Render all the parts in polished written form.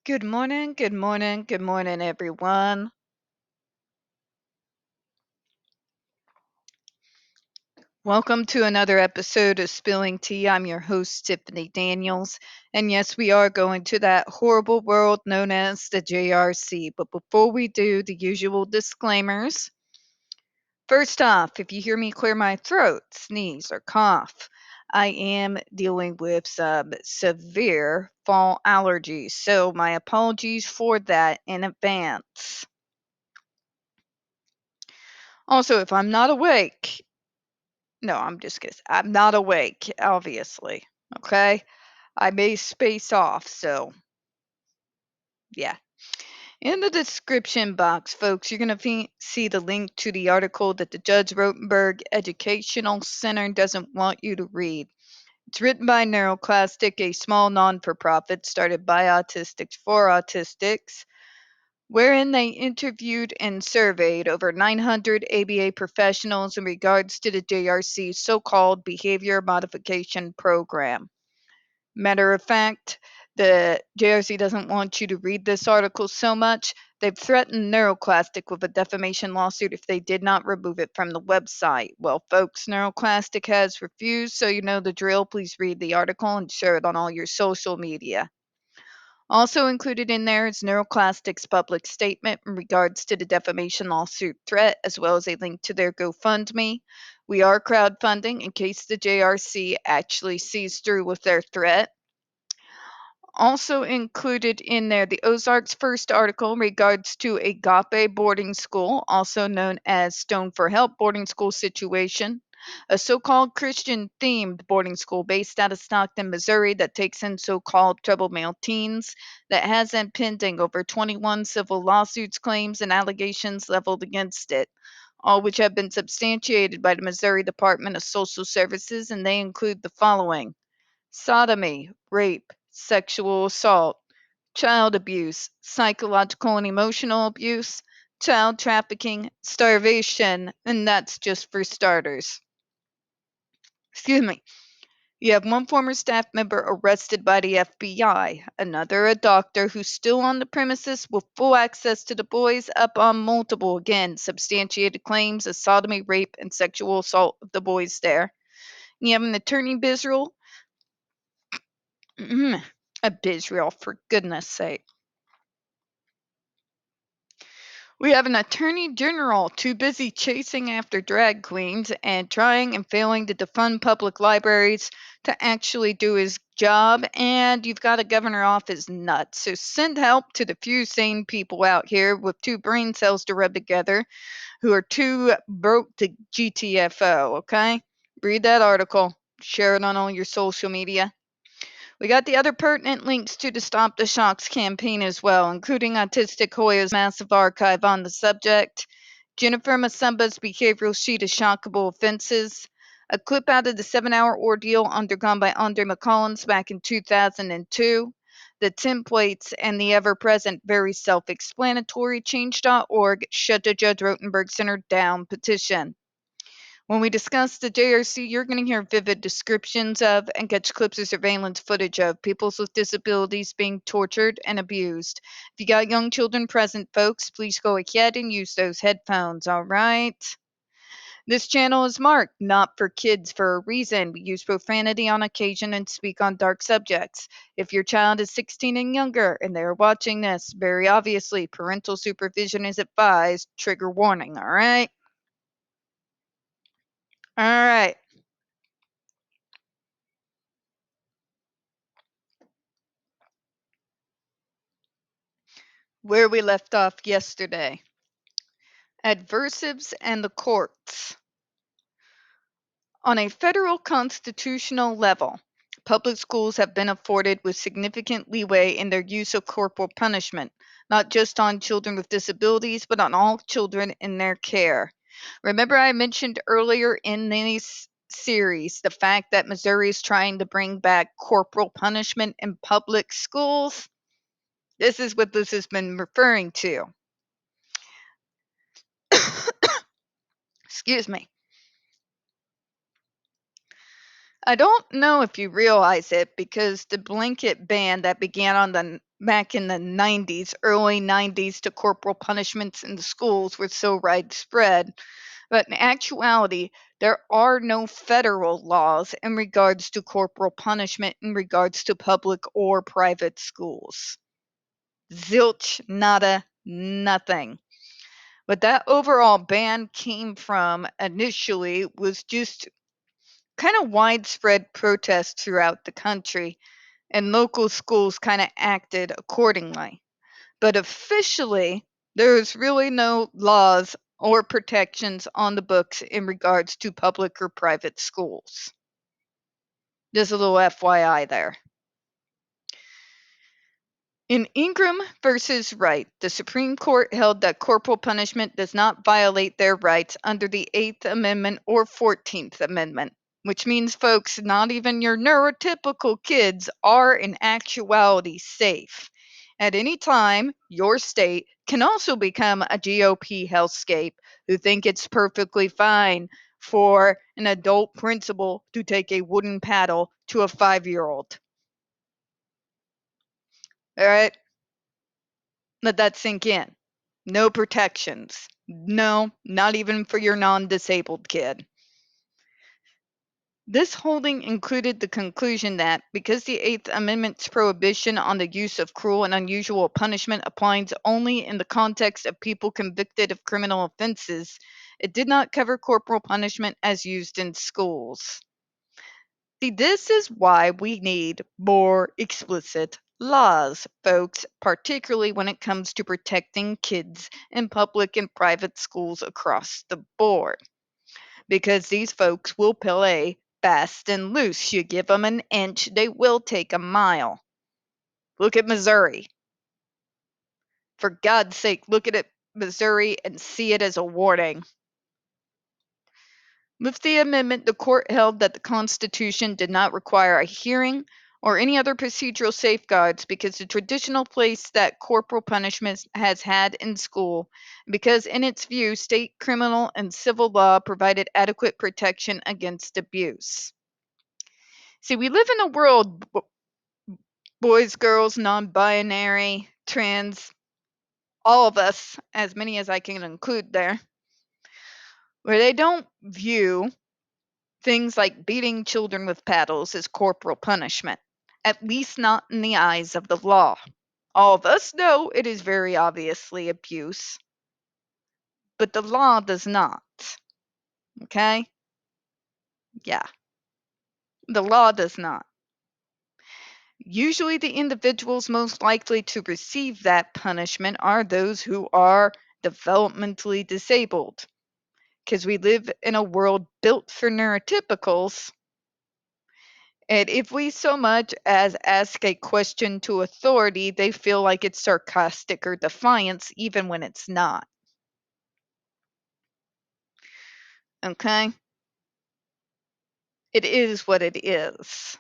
Good morning, good morning, good morning, everyone. Welcome to another episode of Spilling Tea. I'm your host, Tiffany Daniels. And yes, we are going to that horrible world known as the JRC. But before we do, the usual disclaimers. First off, if you hear me clear my throat, sneeze, or cough, I am dealing with some severe fall allergies. So my apologies for that in advance. Also, if I'm not awake, no, I'm just kidding. I'm not awake, obviously. Okay? I may space off, so yeah. In the description box, folks, you're going to see the link to the article that the Judge Rotenberg Educational Center doesn't want you to read. It's written by NeuroClastic, a small non for profit started by autistics for autistics, wherein they interviewed and surveyed over 900 ABA professionals in regards to the JRC's so called behavior modification program. Matter of fact, the JRC doesn't want you to read this article so much. They've threatened NeuroClastic with a defamation lawsuit if they did not remove it from the website. Well, folks, NeuroClastic has refused, so you know the drill. Please read the article and share it on all your social media. Also included in there is NeuroClastic's public statement in regards to the defamation lawsuit threat, as well as a link to their GoFundMe. We are crowdfunding in case the JRC actually sees through with their threat. Also included in there, the Ozarks' first article in regards to Agape boarding school, also known as Stone for Help boarding school situation, a so-called Christian-themed boarding school based out of Stockton, Missouri that takes in so-called troubled male teens that has in pending over 21 civil lawsuits, claims, and allegations leveled against it, all which have been substantiated by the Missouri Department of Social Services, and they include the following: sodomy, rape, sexual assault, child abuse, psychological and emotional abuse, child trafficking, starvation, and that's just for starters. Excuse me. You have one former staff member arrested by the FBI, another a doctor who's still on the premises with full access to the boys, up on multiple, again, substantiated claims of sodomy, rape, and sexual assault of the boys there. You have an attorney Bisrael, a Bisrael, for goodness sake. We have an attorney general too busy chasing after drag queens and trying and failing to defund public libraries to actually do his job. And you've got a governor off his nuts. So send help to the few sane people out here with two brain cells to rub together who are too broke to GTFO, okay? Read that article, share it on all your social media. We got the other pertinent links to the Stop the Shocks campaign as well, including Autistic Hoya's massive archive on the subject, Jennifer Masumba's behavioral sheet of shockable offenses, a clip out of the 7-hour ordeal undergone by Andre McCollins back in 2002, the templates, and the ever-present, very self-explanatory Change.org Shut the Judge Rotenberg Center Down petition. When we discuss the JRC, you're going to hear vivid descriptions of and catch clips of surveillance footage of people with disabilities being tortured and abused. If you got young children present, folks, please go ahead and use those headphones, all right? This channel is marked not for kids for a reason. We use profanity on occasion and speak on dark subjects. If your child is 16 and younger and they're watching this, very obviously parental supervision is advised. Trigger warning, all right? All right. Where we left off yesterday. Aversives and the courts. On a federal constitutional level, public schools have been afforded with significant leeway in their use of corporal punishment, not just on children with disabilities, but on all children in their care. Remember, I mentioned earlier in this series the fact that Missouri is trying to bring back corporal punishment in public schools? This is what this has been referring to. Excuse me. I don't know if you realize it because the blanket ban that began back in the 90s, early 90s, to corporal punishments in the schools were so widespread. But in actuality, there are no federal laws in regards to corporal punishment in regards to public or private schools. Zilch, nada, nothing. But that overall ban came from initially was just kind of widespread protests throughout the country, and local schools kind of acted accordingly. But officially, there's really no laws or protections on the books in regards to public or private schools. Just a little FYI there. In Ingram versus Wright, the Supreme Court held that corporal punishment does not violate their rights under the 8th Amendment or 14th Amendment, which means, folks, not even your neurotypical kids are in actuality safe. At any time, your state can also become a GOP hellscape who think it's perfectly fine for an adult principal to take a wooden paddle to a 5-year-old. All right? Let that sink in. No protections. No, not even for your non disabled kid. This holding included the conclusion that because the Eighth Amendment's prohibition on the use of cruel and unusual punishment applies only in the context of people convicted of criminal offenses, it did not cover corporal punishment as used in schools. See, this is why we need more explicit laws, folks, particularly when it comes to protecting kids in public and private schools across the board. Because these folks will play fast and loose. You give them an inch, they will take a mile. Look at Missouri. For God's sake, look at it, Missouri, and see it as a warning. With the amendment, the court held that the Constitution did not require a hearing or any other procedural safeguards because the traditional place that corporal punishment has had in school, because in its view, state criminal and civil law provided adequate protection against abuse. See, we live in a world, boys, girls, non binary, trans, all of us, as many as I can include there, where they don't view things like beating children with paddles as corporal punishment, at least not in the eyes of the law. All of us know it is very obviously abuse, but the law does not. Okay? Yeah, the law does not. Usually, the individuals most likely to receive that punishment are those who are developmentally disabled. Because we live in a world built for neurotypicals. And if we so much as ask a question to authority, they feel like it's sarcastic or defiance, even when it's not. Okay? It is what it is.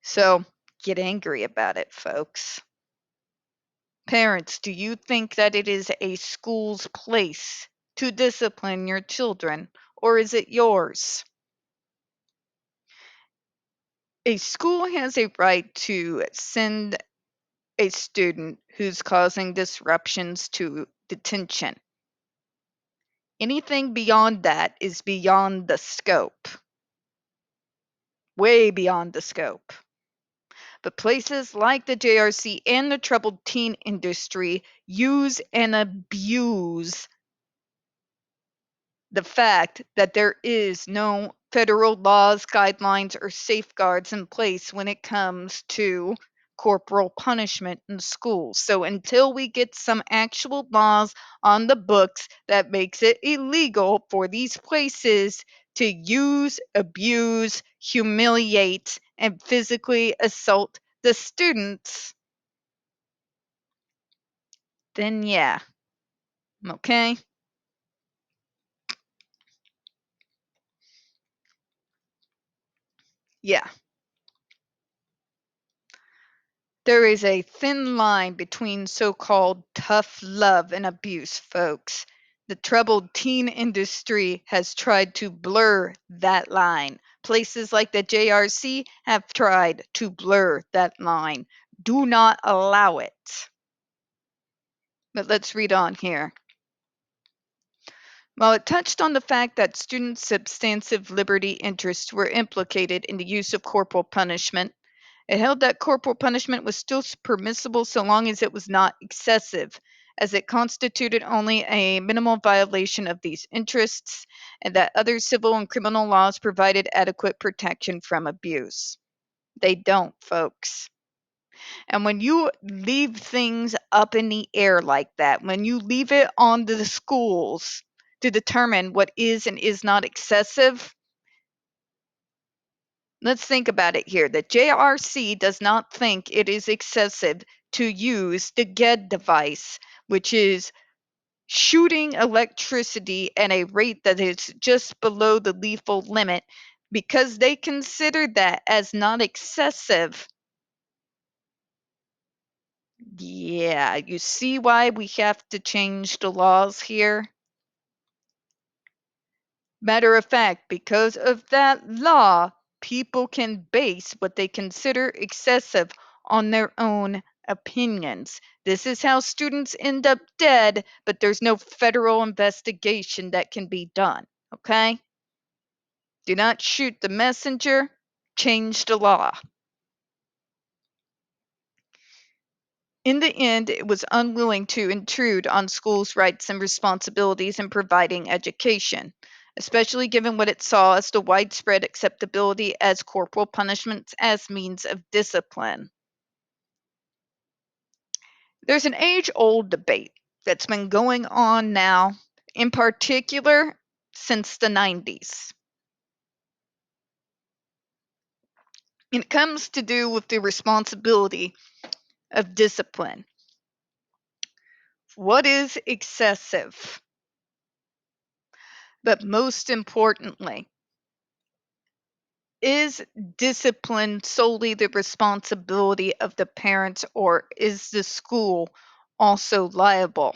So get angry about it, folks. Parents, do you think that it is a school's place to discipline your children, or is it yours? A school has a right to send a student who's causing disruptions to detention. Anything beyond that is beyond the scope, way beyond the scope. But places like the JRC and the troubled teen industry use and abuse the fact that there is no federal laws, guidelines, or safeguards in place when it comes to corporal punishment in schools. So until we get some actual laws on the books that makes it illegal for these places to use, abuse, humiliate, and physically assault the students, then yeah, okay? Yeah. There is a thin line between so called tough love and abuse, folks. The troubled teen industry has tried to blur that line. Places like the JRC have tried to blur that line. Do not allow it. But let's read on here. While it touched on the fact that students' substantive liberty interests were implicated in the use of corporal punishment, it held that corporal punishment was still permissible so long as it was not excessive, as it constituted only a minimal violation of these interests, and that other civil and criminal laws provided adequate protection from abuse. They don't, folks. And when you leave things up in the air like that, when you leave it on to the schools to determine what is and is not excessive, let's think about it here. The JRC does not think it is excessive to use the GED device, which is shooting electricity at a rate that is just below the lethal limit, because they consider that as not excessive. Yeah, you see why we have to change the laws here? Matter of fact, because of that law, people can base what they consider excessive on their own opinions. This is how students end up dead, but there's no federal investigation that can be done, okay? Do not shoot the messenger, change the law. In the end, it was unwilling to intrude on schools' rights and responsibilities in providing education, especially given what it saw as the widespread acceptability as corporal punishments as means of discipline. There's an age-old debate that's been going on now, in particular since the 90s. And it comes to do with the responsibility of discipline. What is excessive? But most importantly, is discipline solely the responsibility of the parents, or is the school also liable?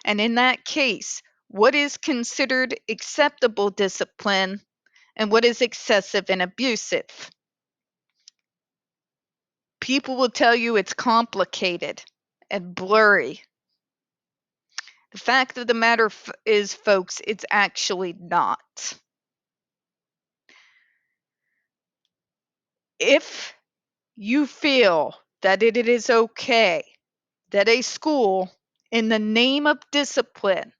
And in that case, what is considered acceptable discipline and what is excessive and abusive? People will tell you it's complicated and blurry. The fact of the matter is, folks, it's actually not. If you feel that it is okay that a school, in the name of discipline,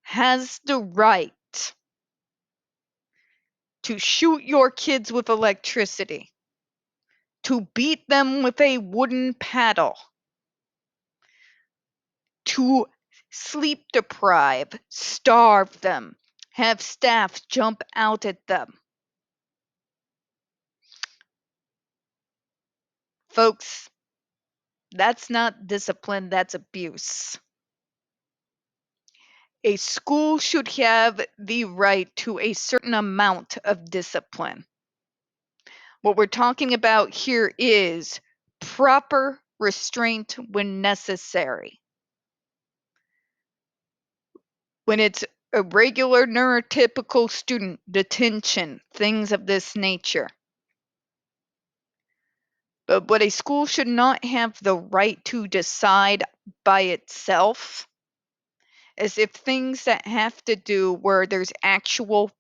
has the right to shoot your kids with electricity, to beat them with a wooden paddle, to sleep deprive, starve them, have staff jump out at them. Folks, that's not discipline, that's abuse. A school should have the right to a certain amount of discipline. What we're talking about here is proper restraint when necessary. When it's a regular neurotypical student, detention, things of this nature. But what a school should not have the right to decide by itself is if things that have to do where there's actual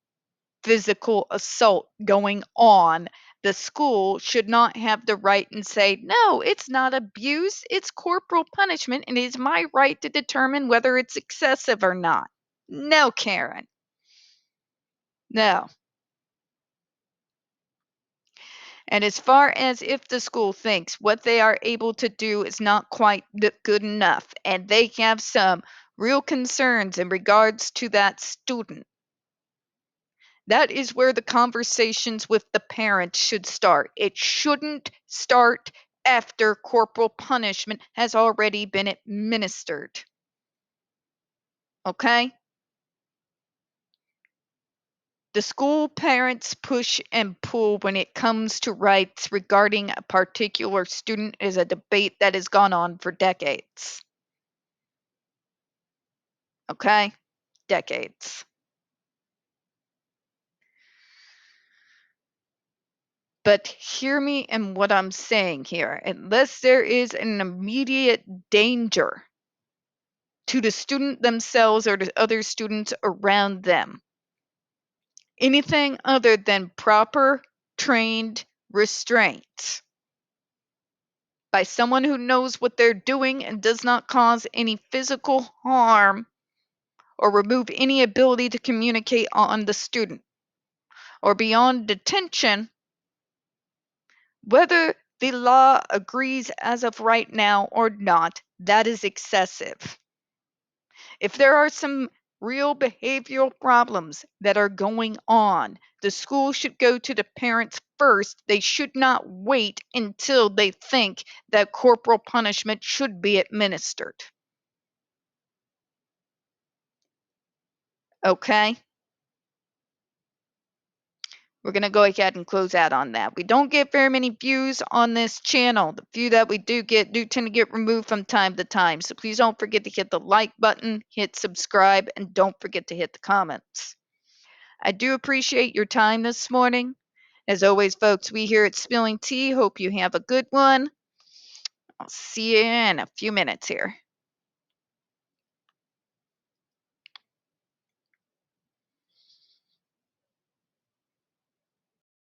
physical assault going on, the school should not have the right and say, no, it's not abuse, it's corporal punishment, and it is my right to determine whether it's excessive or not. No, Karen. No. And as far as if the school thinks what they are able to do is not quite good enough, and they have some real concerns in regards to that student, that is where the conversations with the parents should start. It shouldn't start after corporal punishment has already been administered. Okay? The school parents push and pull when it comes to rights regarding a particular student is a debate that has gone on for decades. Okay? decades. But hear me in what I'm saying here. Unless there is an immediate danger to the student themselves or to other students around them, anything other than proper trained restraint by someone who knows what they're doing and does not cause any physical harm or remove any ability to communicate on the student or beyond detention, whether the law agrees as of right now or not, that is excessive. If there are some real behavioral problems that are going on, the school should go to the parents first. They should not wait until they think that corporal punishment should be administered. Okay? We're going to go ahead and close out on that. We don't get very many views on this channel. The few that we do get do tend to get removed from time to time. So please don't forget to hit the like button, hit subscribe, and don't forget to hit the comments. I do appreciate your time this morning. As always, folks, we here at Spilling Tea hope you have a good one. I'll see you in a few minutes here.